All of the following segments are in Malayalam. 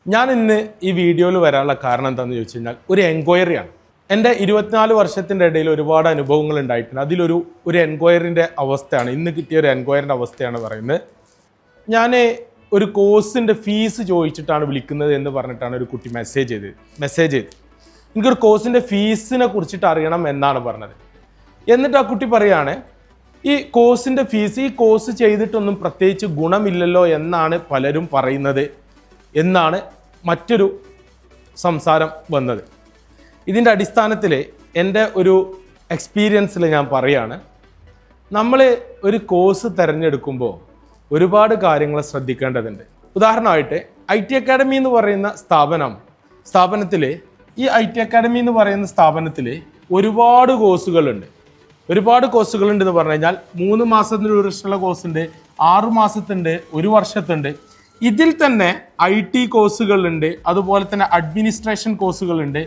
ഞാൻ ഇന്ന് ഈ വീഡിയോയിൽ വരാനുള്ള കാരണം എന്താണെന്ന് ചോദിച്ചു കഴിഞ്ഞാൽ ഒരു എൻക്വയറിയാണ്. എൻ്റെ 24 വർഷത്തിൻ്റെ ഇടയിൽ ഒരുപാട് അനുഭവങ്ങൾ ഉണ്ടായിട്ടുണ്ട്. അതിലൊരു എൻക്വയറിൻ്റെ അവസ്ഥയാണ് ഇന്ന് കിട്ടിയ ഒരു എൻക്വയറിൻ്റെ അവസ്ഥയാണ് പറയുന്നത്. ഞാൻ ഒരു കോഴ്സിൻ്റെ ഫീസ് ചോദിച്ചിട്ടാണ് വിളിക്കുന്നത് എന്ന് പറഞ്ഞിട്ടാണ് ഒരു കുട്ടി മെസ്സേജ് ചെയ്ത് എനിക്കൊരു കോഴ്സിൻ്റെ ഫീസിനെ കുറിച്ചിട്ട് അറിയണം എന്നാണ് പറഞ്ഞത്. എന്നിട്ട് ആ കുട്ടി പറയുകയാണ്, ഈ കോഴ്സിൻ്റെ ഫീസ്, ഈ കോഴ്സ് ചെയ്തിട്ടൊന്നും പ്രത്യേകിച്ച് ഗുണമില്ലല്ലോ എന്നാണ് പലരും പറയുന്നത് എന്നാണ് മറ്റൊരു സംസാരം വന്നത്. ഇതിൻ്റെ അടിസ്ഥാനത്തിൽ എൻ്റെ ഒരു എക്സ്പീരിയൻസിൽ ഞാൻ പറയുകയാണ്, നമ്മൾ ഒരു കോഴ്സ് തിരഞ്ഞെടുക്കുമ്പോൾ ഒരുപാട് കാര്യങ്ങൾ ശ്രദ്ധിക്കേണ്ടതുണ്ട്. ഉദാഹരണമായിട്ട് IT അക്കാഡമി എന്ന് പറയുന്ന സ്ഥാപനത്തിൽ ഈ IT അക്കാഡമി എന്ന് പറയുന്ന സ്ഥാപനത്തിൽ ഒരുപാട് കോഴ്സുകളുണ്ട് എന്ന് പറഞ്ഞു കഴിഞ്ഞാൽ 3 മാസത്തിന് ഒരു വർഷമുള്ള കോഴ്സുണ്ട്, 6 മാസത്തുണ്ട്, 1 വർഷത്തുണ്ട്. ഇതിൽ തന്നെ IT കോഴ്സുകളുണ്ട്, അതുപോലെ തന്നെ അഡ്മിനിസ്ട്രേഷൻ കോഴ്സുകളുണ്ട്,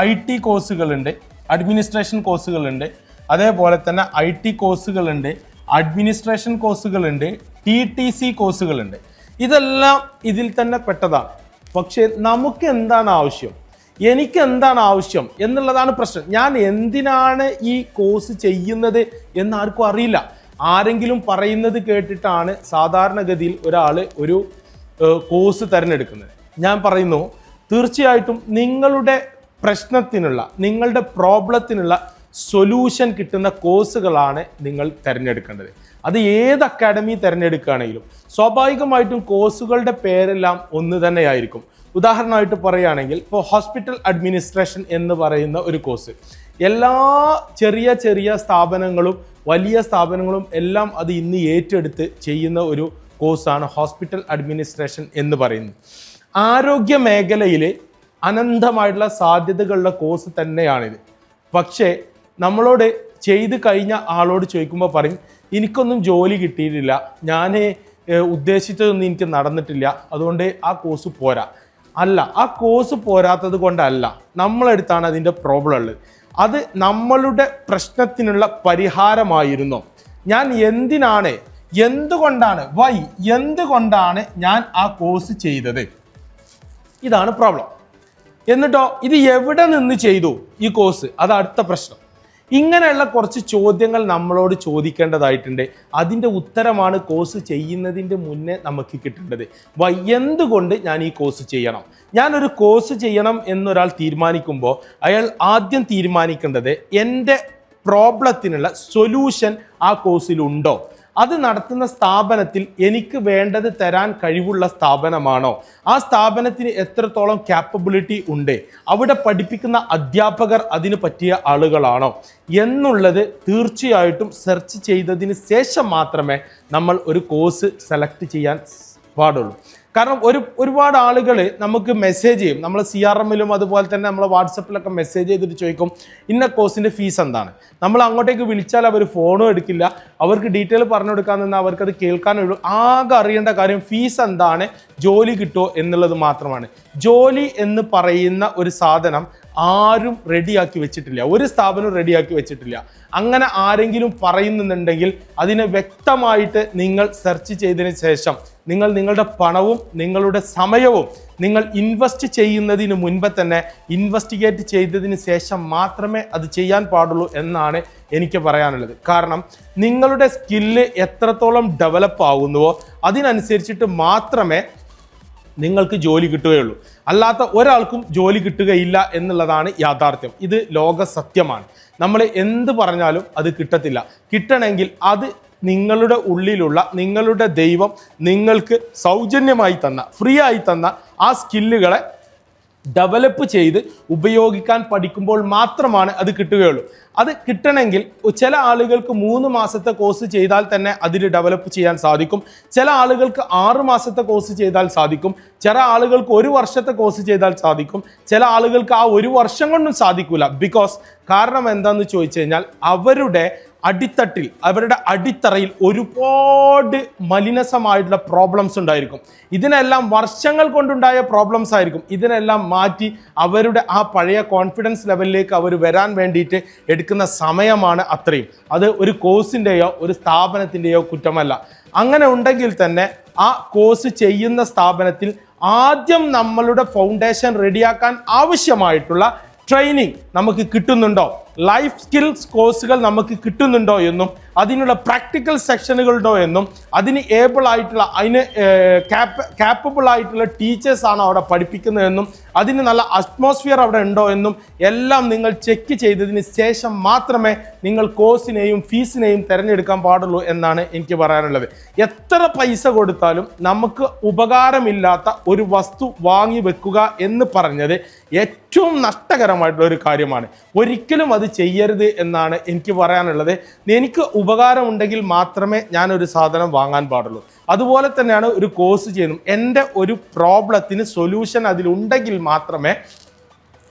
IT കോഴ്സുകളുണ്ട്, അഡ്മിനിസ്ട്രേഷൻ കോഴ്സുകളുണ്ട്, അതേപോലെ തന്നെ IT കോഴ്സുകളുണ്ട്, അഡ്മിനിസ്ട്രേഷൻ കോഴ്സുകളുണ്ട്, TTC കോഴ്സുകളുണ്ട്. ഇതെല്ലാം ഇതിൽ തന്നെ പെട്ടതാണ്. പക്ഷേ നമുക്ക് എന്താണ് ആവശ്യം, എനിക്ക് എന്താണ് ആവശ്യം എന്നുള്ളതാണ് പ്രശ്നം. ഞാൻ എന്തിനാണ് ഈ കോഴ്സ് ചെയ്യുന്നത് എന്ന് ആർക്കും അറിയില്ല. ആരെങ്കിലും പറയുന്നത് കേട്ടിട്ടാണ് സാധാരണഗതിയിൽ ഒരാൾ ഒരു കോഴ്സ് തിരഞ്ഞെടുക്കുന്നത്. ഞാൻ പറയുന്നു, തീർച്ചയായിട്ടും നിങ്ങളുടെ പ്രശ്നത്തിനുള്ള, നിങ്ങളുടെ പ്രോബ്ലത്തിനുള്ള സൊല്യൂഷൻ കിട്ടുന്ന കോഴ്സുകളാണ് നിങ്ങൾ തിരഞ്ഞെടുക്കേണ്ടത്. അത് ഏത് അക്കാഡമി തിരഞ്ഞെടുക്കുകയാണെങ്കിലും സ്വാഭാവികമായിട്ടും കോഴ്സുകളുടെ പേരെല്ലാം ഒന്ന് തന്നെയായിരിക്കും. ഉദാഹരണമായിട്ട് പറയുകയാണെങ്കിൽ ഇപ്പോൾ ഹോസ്പിറ്റൽ അഡ്മിനിസ്ട്രേഷൻ എന്ന് പറയുന്ന ഒരു കോഴ്സ്, എല്ലാ ചെറിയ സ്ഥാപനങ്ങളും വലിയ സ്ഥാപനങ്ങളും എല്ലാം അത് ഇന്ന് ഏറ്റെടുത്ത് ചെയ്യുന്ന ഒരു കോഴ്സാണ് ഹോസ്പിറ്റൽ അഡ്മിനിസ്ട്രേഷൻ എന്ന് പറയുന്നത്. ആരോഗ്യ മേഖലയിൽ അനന്തമായിട്ടുള്ള സാധ്യതകളുള്ള കോഴ്സ് തന്നെയാണിത്. പക്ഷേ നമ്മളോട് ചെയ്ത് കഴിഞ്ഞ ആളോട് ചോദിക്കുമ്പോൾ പറയും, എനിക്കൊന്നും ജോലി കിട്ടിയിട്ടില്ല, ഞാൻ ഉദ്ദേശിച്ചതൊന്നും എനിക്ക് നടന്നിട്ടില്ല, അതുകൊണ്ട് ആ കോഴ്സ് പോരാ. അല്ല, ആ കോഴ്സ് പോരാത്തത് കൊണ്ടല്ല, നമ്മളെടുത്താണ് അതിൻ്റെ പ്രോബ്ലം ഉള്ളത്. അത് നമ്മളുടെ പ്രശ്നത്തിനുള്ള പരിഹാരമായിരുന്നോ, ഞാൻ എന്തുകൊണ്ടാണ് ഞാൻ ആ കോഴ്സ് ചെയ്തത്, ഇതാണ് പ്രോബ്ലം. എന്നിട്ടോ ഇത് എവിടെ നിന്ന് ചെയ്തു ഈ കോഴ്സ്, അത് അടുത്ത പ്രശ്നം. ഇങ്ങനെയുള്ള കുറച്ച് ചോദ്യങ്ങൾ നമ്മളോട് ചോദിക്കേണ്ടതായിട്ടുണ്ട്. അതിൻ്റെ ഉത്തരമാണ് കോഴ്സ് ചെയ്യുന്നതിൻ്റെ മുന്നേ നമുക്ക് കിട്ടേണ്ടത്. എന്തുകൊണ്ട് ഞാൻ ഈ കോഴ്സ് ചെയ്യണം, ഞാനൊരു കോഴ്സ് ചെയ്യണം എന്നൊരാൾ തീരുമാനിക്കുമ്പോൾ അയാൾ ആദ്യം തീരുമാനിക്കേണ്ടത് എൻ്റെ പ്രോബ്ലത്തിനുള്ള സൊല്യൂഷൻ ആ കോഴ്സിലുണ്ടോ, അത് നടത്തുന്ന സ്ഥാപനത്തിൽ എനിക്ക് വേണ്ടത് തരാൻ കഴിവുള്ള സ്ഥാപനമാണോ, ആ സ്ഥാപനത്തിന് എത്രത്തോളം ക്യാപ്പബിലിറ്റി ഉണ്ട്, അവിടെ പഠിപ്പിക്കുന്ന അധ്യാപകർ അതിന് പറ്റിയ ആളുകളാണോ എന്നുള്ളത് തീർച്ചയായിട്ടും സെർച്ച് ചെയ്തതിന് ശേഷം മാത്രമേ നമ്മൾ ഒരു കോഴ്സ് സെലക്ട് ചെയ്യാൻ പാടുള്ളൂ. കാരണം ഒരുപാട് ആളുകൾ നമുക്ക് മെസ്സേജ് ചെയ്യും, നമ്മൾ CRM-ലും അതുപോലെ തന്നെ നമ്മൾ വാട്സപ്പിലൊക്കെ മെസ്സേജ് ചെയ്തിട്ട് ചോദിക്കും, ഇന്ന കോഴ്സിൻ്റെ ഫീസ് എന്താണ്. നമ്മൾ അങ്ങോട്ടേക്ക് വിളിച്ചാൽ അവർ ഫോണും എടുക്കില്ല, അവർക്ക് ഡീറ്റെയിൽ പറഞ്ഞു കൊടുക്കാൻ നിന്നാൽ അവർക്കത് കേൾക്കാനുള്ളൂ. ആകെ അറിയേണ്ട കാര്യം ഫീസ് എന്താണ്, ജോലി കിട്ടുമോ എന്നുള്ളത് മാത്രമാണ്. ജോലി എന്ന് പറയുന്ന ഒരു സാധനം ആരും റെഡിയാക്കി വെച്ചിട്ടില്ല, ഒരു സ്ഥാപനവും റെഡിയാക്കി വെച്ചിട്ടില്ല. അങ്ങനെ ആരെങ്കിലും പറയുന്നുണ്ടെങ്കിൽ അതിനെ വ്യക്തമായിട്ട് നിങ്ങൾ സെർച്ച് ചെയ്തതിന് ശേഷം നിങ്ങൾ നിങ്ങളുടെ പണവും നിങ്ങളുടെ സമയവും നിങ്ങൾ ഇൻവെസ്റ്റ് ചെയ്യുന്നതിന് മുൻപ് തന്നെ ഇൻവെസ്റ്റിഗേറ്റ് ചെയ്തതിന് ശേഷം മാത്രമേ അത് ചെയ്യാൻ പാടുള്ളൂ എന്നാണ് എനിക്ക് പറയാനുള്ളത്. കാരണം നിങ്ങളുടെ സ്കില്ല് എത്രത്തോളം ഡെവലപ്പ് ആകുന്നുവോ അതിനനുസരിച്ചിട്ട് മാത്രമേ നിങ്ങൾക്ക് ജോലി കിട്ടുകയുള്ളൂ. അല്ലാത്ത ഒരാൾക്കും ജോലി കിട്ടുകയില്ല എന്നുള്ളതാണ് യാഥാർത്ഥ്യം. ഇത് ലോക സത്യമാണ്. നമ്മൾ എന്ത് പറഞ്ഞാലും അത് കിട്ടത്തില്ല. കിട്ടണമെങ്കിൽ അത് നിങ്ങളുടെ ഉള്ളിലുള്ള, നിങ്ങളുടെ ദൈവം നിങ്ങൾക്ക് സൗജന്യമായി തന്ന, ഫ്രീ ആയി തന്ന ആ സ്കില്ലുകളെ ഡെവലപ്പ് ചെയ്ത് ഉപയോഗിക്കാൻ പഠിക്കുമ്പോൾ മാത്രമാണ് അത് കിട്ടുകയുള്ളൂ. അത് കിട്ടണമെങ്കിൽ ചില ആളുകൾക്ക് 3 മാസത്തെ കോഴ്സ് ചെയ്താൽ തന്നെ അതിൽ ഡെവലപ്പ് ചെയ്യാൻ സാധിക്കും, ചില ആളുകൾക്ക് 6 മാസത്തെ കോഴ്സ് ചെയ്താൽ സാധിക്കും, ചില ആളുകൾക്ക് 1 വർഷത്തെ കോഴ്സ് ചെയ്താൽ സാധിക്കും, ചില ആളുകൾക്ക് ആ 1 വർഷം കൊണ്ടും സാധിക്കില്ല. കാരണം എന്താണെന്ന് ചോദിച്ചു കഴിഞ്ഞാൽ അവരുടെ അടിത്തട്ടിൽ, അവരുടെ അടിത്തറയിൽ ഒരുപാട് മലിനസമായിട്ടുള്ള പ്രോബ്ലംസ് ഉണ്ടായിരിക്കും. ഇതിനെല്ലാം വർഷങ്ങൾ കൊണ്ടുണ്ടായ പ്രോബ്ലംസ് ആയിരിക്കും. ഇതിനെല്ലാം മാറ്റി അവരുടെ ആ പഴയ കോൺഫിഡൻസ് ലെവലിലേക്ക് അവർ വരാൻ വേണ്ടിയിട്ട് എടുക്കുന്ന സമയമാണ് അത്രയും. അത് ഒരു കോഴ്സിൻ്റെയോ ഒരു സ്ഥാപനത്തിൻ്റെയോ കുറ്റമല്ല. അങ്ങനെ ഉണ്ടെങ്കിൽ തന്നെ ആ കോഴ്സ് ചെയ്യുന്ന സ്ഥാപനത്തിൽ ആദ്യം നമ്മളുടെ ഫൗണ്ടേഷൻ റെഡിയാക്കാൻ ആവശ്യമായിട്ടുള്ള ട്രെയിനിങ് നമുക്ക് കിട്ടുന്നുണ്ടോ, ലൈഫ് സ്കിൽസ് കോഴ്സുകൾ നമുക്ക് കിട്ടുന്നുണ്ടോ എന്നും അതിനുള്ള പ്രാക്ടിക്കൽ സെക്ഷനുകളുണ്ടോ എന്നും അതിന് ഏബിൾ ആയിട്ടുള്ള അതിന് കാപ്പബിൾ ആയിട്ടുള്ള ടീച്ചേഴ്സ് ആണ് അവിടെ പഠിപ്പിക്കുന്നതെന്നും അതിന് നല്ല അറ്റ്മോസ്ഫിയർ അവിടെ ഉണ്ടോ എന്നും എല്ലാം നിങ്ങൾ ചെക്ക് ചെയ്തതിന് ശേഷം മാത്രമേ നിങ്ങൾ കോഴ്സിനെയും ഫീസിനെയും തിരഞ്ഞെടുക്കാൻ പാടുള്ളൂ എന്നാണ് എനിക്ക് പറയാനുള്ളത്. എത്ര പൈസ കൊടുത്താലും നമുക്ക് ഉപകാരമില്ലാത്ത ഒരു വസ്തു വാങ്ങി വെക്കുക എന്ന് പറഞ്ഞത് ഏറ്റവും നഷ്ടകരമായിട്ടുള്ള ഒരു കാര്യമാണ്. ഒരിക്കലും അത് ചെയ്യരുത് എന്നാണ് എനിക്ക് പറയാനുള്ളത്. എനിക്ക് ഉപകാരമുണ്ടെങ്കിൽ മാത്രമേ ഞാനൊരു സാധനം വാങ്ങാൻ പാടുള്ളൂ. അതുപോലെ തന്നെയാണ് ഒരു കോഴ്സ് ചെയ്യുന്നത്. എൻ്റെ ഒരു പ്രോബ്ലത്തിന് സൊല്യൂഷൻ അതിലുണ്ടെങ്കിൽ മാത്രമേ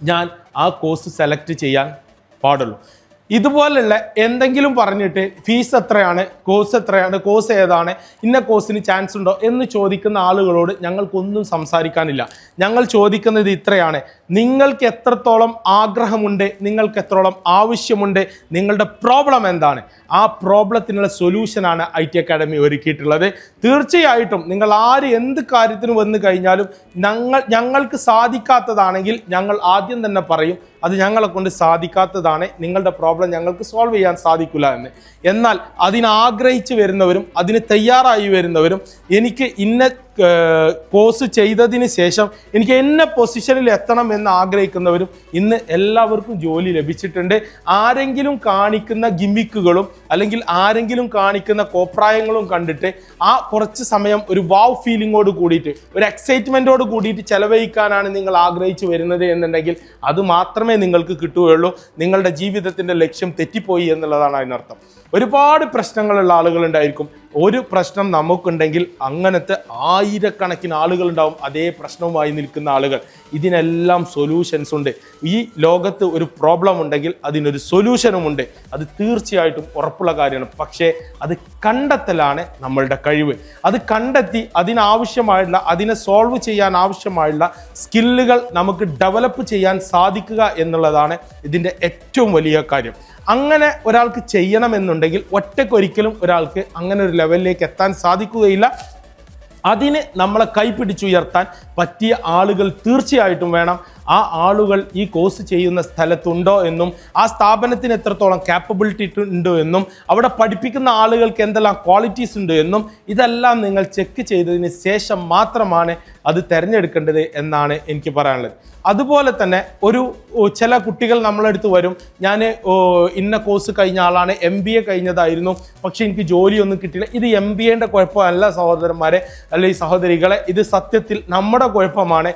ഞാൻ ആ കോഴ്സ് സെലക്ട് ചെയ്യാൻ പാടുള്ളൂ. ഇതുപോലുള്ള എന്തെങ്കിലും പറഞ്ഞിട്ട് ഫീസ് എത്രയാണ്, കോഴ്സ് ഏതാണ്, ഇന്ന കോഴ്സിന് ചാൻസ് ഉണ്ടോ എന്ന് ചോദിക്കുന്ന ആളുകളോട് ഞങ്ങൾക്കൊന്നും സംസാരിക്കാനില്ല. ഞങ്ങൾ ചോദിക്കുന്നത് ഇത്രയാണ്: നിങ്ങൾക്ക് എത്രത്തോളം ആഗ്രഹമുണ്ട്, നിങ്ങൾക്ക് എത്രത്തോളം ആവശ്യമുണ്ട്, നിങ്ങളുടെ പ്രോബ്ലം എന്താണ്? ആ പ്രോബ്ലത്തിനുള്ള സൊല്യൂഷനാണ് IT അക്കാഡമി ഒരുക്കിയിട്ടുള്ളത്. തീർച്ചയായിട്ടും നിങ്ങൾ ആര് എന്ത് കാര്യത്തിന് വന്നു കഴിഞ്ഞാലും ഞങ്ങൾക്ക് സാധിക്കാത്തതാണെങ്കിൽ ഞങ്ങൾ ആദ്യം തന്നെ പറയും അത് ഞങ്ങളെ കൊണ്ട് സാധിക്കാത്തതാണ്, നിങ്ങളുടെ പ്രോബ്ലം ഞങ്ങൾക്ക് സോൾവ് ചെയ്യാൻ സാധിക്കില്ല എന്ന്. എന്നാൽ അതിനാഗ്രഹിച്ച് വരുന്നവരും അതിന് തയ്യാറായി വരുന്നവരും എനിക്ക് ഇന്ന കോഴ്സ് ചെയ്തതിന് ശേഷം എനിക്ക് എന്ന പൊസിഷനിൽ എത്തണം എന്ന് ആഗ്രഹിക്കുന്നവരും ഇന്ന് എല്ലാവർക്കും ജോലി ലഭിച്ചിട്ടുണ്ട്. ആരെങ്കിലും കാണിക്കുന്ന ഗിമ്മിക്കുകളും അല്ലെങ്കിൽ ആരെങ്കിലും കാണിക്കുന്ന കോപ്രായങ്ങളും കണ്ടിട്ട് ആ കുറച്ച് സമയം ഒരു വാവ് ഫീലിങ്ങോട് കൂടിയിട്ട് ഒരു എക്സൈറ്റ്മെൻറ്റോട് കൂടിയിട്ട് ചെലവഴിക്കാനാണ് നിങ്ങൾ ആഗ്രഹിച്ചു വരുന്നത് എന്നുണ്ടെങ്കിൽ അത് മാത്രമേ നിങ്ങൾക്ക് കിട്ടുകയുള്ളൂ. നിങ്ങളുടെ ജീവിതത്തിൻ്റെ ലക്ഷ്യം തെറ്റിപ്പോയി എന്നുള്ളതാണ് അതിനർത്ഥം. ഒരുപാട് പ്രശ്നങ്ങളുള്ള ആളുകളുണ്ടായിരിക്കും. ഒരു പ്രശ്നം നമുക്കുണ്ടെങ്കിൽ അങ്ങനത്തെ ആയിരക്കണക്കിന് ആളുകളുണ്ടാവും അതേ പ്രശ്നവുമായി നിൽക്കുന്ന ആളുകൾ. ഇതിനെല്ലാം സൊല്യൂഷൻസ് ഉണ്ട്. ഈ ലോകത്ത് ഒരു പ്രോബ്ലം ഉണ്ടെങ്കിൽ അതിനൊരു സൊല്യൂഷനുമുണ്ട്. അത് തീർച്ചയായിട്ടും ഉറപ്പുള്ള കാര്യമാണ്. പക്ഷേ അത് കണ്ടെത്തലാണ് നമ്മളുടെ കഴിവ്. അത് കണ്ടെത്തി അതിനാവശ്യമായുള്ള അതിനെ സോൾവ് ചെയ്യാൻ ആവശ്യമായുള്ള സ്കില്ലുകൾ നമുക്ക് ഡെവലപ്പ് ചെയ്യാൻ സാധിക്കുക എന്നുള്ളതാണ് ഇതിൻ്റെ ഏറ്റവും വലിയ കാര്യം. അങ്ങനെ ഒരാൾക്ക് ചെയ്യണമെന്നുണ്ടെങ്കിൽ ഒറ്റയ്ക്കൊരിക്കലും ഒരാൾക്ക് അങ്ങനെ ഒരു ലെവലിലേക്ക് എത്താൻ സാധിക്കുകയില്ല. അതിന് നമ്മളെ കൈപിടിച്ചുയർത്താൻ പറ്റിയ ആളുകൾ തീർച്ചയായിട്ടും വേണം. ആ ആളുകൾ ഈ കോഴ്സ് ചെയ്യുന്ന സ്ഥലത്തുണ്ടോ എന്നും ആ സ്ഥാപനത്തിന് എത്രത്തോളം ക്യാപ്പബിലിറ്റി ഉണ്ടോ എന്നും അവിടെ പഠിപ്പിക്കുന്ന ആളുകൾക്ക് എന്തെല്ലാം ക്വാളിറ്റീസ് ഉണ്ട് എന്നും ഇതെല്ലാം നിങ്ങൾ ചെക്ക് ചെയ്തതിന് ശേഷം മാത്രമാണ് അത് തിരഞ്ഞെടുക്കേണ്ടത് എന്നാണ് എനിക്ക് പറയാനുള്ളത്. അതുപോലെ തന്നെ ചില കുട്ടികൾ നമ്മളെടുത്ത് വരും, ഞാൻ ഇന്ന കോഴ്സ് കഴിഞ്ഞ ആളാണ്, MBA കഴിഞ്ഞതായിരുന്നു, പക്ഷെ എനിക്ക് ജോലിയൊന്നും കിട്ടിയില്ല. ഇത് MBAൻ്റെ കുഴപ്പമല്ല സഹോദരന്മാരെ, അല്ലെങ്കിൽ സഹോദരികളെ, ഇത് സത്യത്തിൽ നമ്മുടെ കുഴപ്പമാണ്.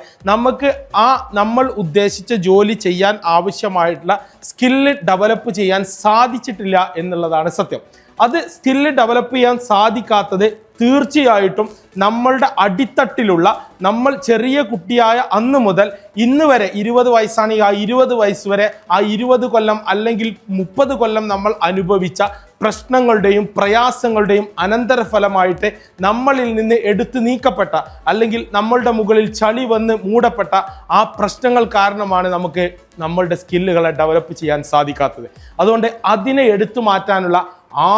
നമ്മൾ ഉദ്ദേശിച്ച ജോലി ചെയ്യാൻ ആവശ്യമായിട്ടുള്ള സ്കില്ല് ഡെവലപ്പ് ചെയ്യാൻ സാധിച്ചിട്ടില്ല എന്നുള്ളതാണ് സത്യം. അത് സ്കില്ല് ഡെവലപ്പ് ചെയ്യാൻ സാധിക്കാത്തത് തീർച്ചയായിട്ടും നമ്മളുടെ അടിത്തട്ടിലുള്ള നമ്മൾ ചെറിയ കുട്ടിയായ അന്ന് മുതൽ ഇന്ന് വരെ 20 വയസ്സാണെങ്കിൽ ആ 20 വയസ്സ് വരെ ആ 20 കൊല്ലം അല്ലെങ്കിൽ 30 കൊല്ലം നമ്മൾ അനുഭവിച്ച പ്രശ്നങ്ങളുടെയും പ്രയാസങ്ങളുടെയും അനന്തരഫലമായിട്ട് നമ്മളിൽ നിന്ന് എടുത്തു നീക്കപ്പെട്ട അല്ലെങ്കിൽ നമ്മളുടെ മുകളിൽ ചളി വന്ന് മൂടപ്പെട്ട ആ പ്രശ്നങ്ങൾ കാരണമാണ് നമുക്ക് നമ്മളുടെ സ്കില്ലുകളെ ഡെവലപ്പ് ചെയ്യാൻ സാധിക്കാത്തത്. അതുകൊണ്ട് അതിനെ എടുത്തു മാറ്റാനുള്ള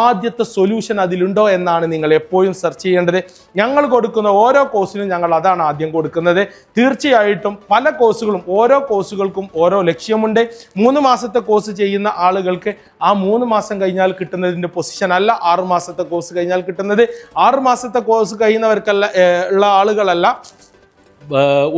ആദ്യത്തെ സൊല്യൂഷൻ അതിലുണ്ടോ എന്നാണ് നിങ്ങൾ എപ്പോഴും സെർച്ച് ചെയ്യേണ്ടത്. ഞങ്ങൾ കൊടുക്കുന്ന ഓരോ കോഴ്സിനും ഞങ്ങൾ അതാണ് ആദ്യം കൊടുക്കുന്നത്. തീർച്ചയായിട്ടും പല കോഴ്സുകളും ഓരോ കോഴ്സുകൾക്കും ഓരോ ലക്ഷ്യമുണ്ട്. 3 മാസത്തെ കോഴ്സ് ചെയ്യുന്ന ആളുകൾക്ക് ആ 3 മാസം കഴിഞ്ഞാൽ കിട്ടുന്നതിൻ്റെ പൊസിഷൻ അല്ല 6 മാസത്തെ കോഴ്സ് കഴിഞ്ഞാൽ കിട്ടുന്നത്. 6 മാസത്തെ കോഴ്സ് കഴിയുന്നവർക്കല്ല ഉള്ള ആളുകളല്ല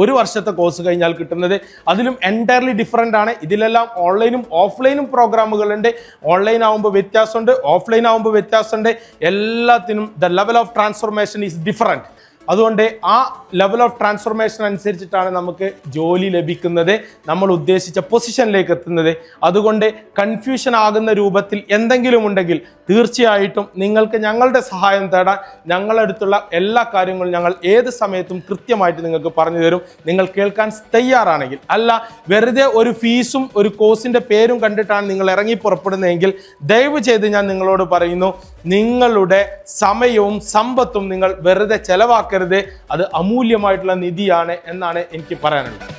1 വർഷത്തെ കോഴ്സ് കഴിഞ്ഞാൽ കിട്ടുന്നത്. അതിലും എൻറ്റയർലി ഡിഫറൻ്റ് ആണ്. ഇതിലെല്ലാം ഓൺലൈനും ഓഫ്ലൈനും പ്രോഗ്രാമുകളുണ്ട്. ഓൺലൈൻ ആകുമ്പോൾ വ്യത്യാസമുണ്ട്, ഓഫ്ലൈൻ ആകുമ്പോൾ വ്യത്യാസമുണ്ട്. എല്ലാത്തിനും the level of transformation is different. അതുകൊണ്ട് ആ ലെവൽ ഓഫ് ട്രാൻസ്ഫോർമേഷൻ അനുസരിച്ചിട്ടാണ് നമുക്ക് ജോലി ലഭിക്കുന്നത്, നമ്മൾ ഉദ്ദേശിച്ച പൊസിഷനിലേക്ക് എത്തുന്നത്. അതുകൊണ്ട് കൺഫ്യൂഷൻ ആകുന്ന രൂപത്തിൽ എന്തെങ്കിലും ഉണ്ടെങ്കിൽ തീർച്ചയായിട്ടും നിങ്ങൾക്ക് ഞങ്ങളുടെ സഹായം തേടാൻ ഞങ്ങളടുത്തുള്ള എല്ലാ കാര്യങ്ങളും ഞങ്ങൾ ഏത് സമയത്തും കൃത്യമായിട്ട് നിങ്ങൾക്ക് പറഞ്ഞു തരും, നിങ്ങൾ കേൾക്കാൻ തയ്യാറാണെങ്കിൽ. അല്ല വെറുതെ ഒരു ഫീസും ഒരു കോഴ്സിൻ്റെ പേരും കണ്ടിട്ടാണ് നിങ്ങൾ ഇറങ്ങി പുറപ്പെടുന്നതെങ്കിൽ ദയവ് ചെയ്ത് ഞാൻ നിങ്ങളോട് പറയുന്നു, നിങ്ങളുടെ സമയവും സമ്പത്തും നിങ്ങൾ വെറുതെ ചെലവാക്കരുത്. അത് അമൂല്യമായിട്ടുള്ള നിധിയാണ് എന്നാണ് എനിക്ക് പറയാനുള്ളത്.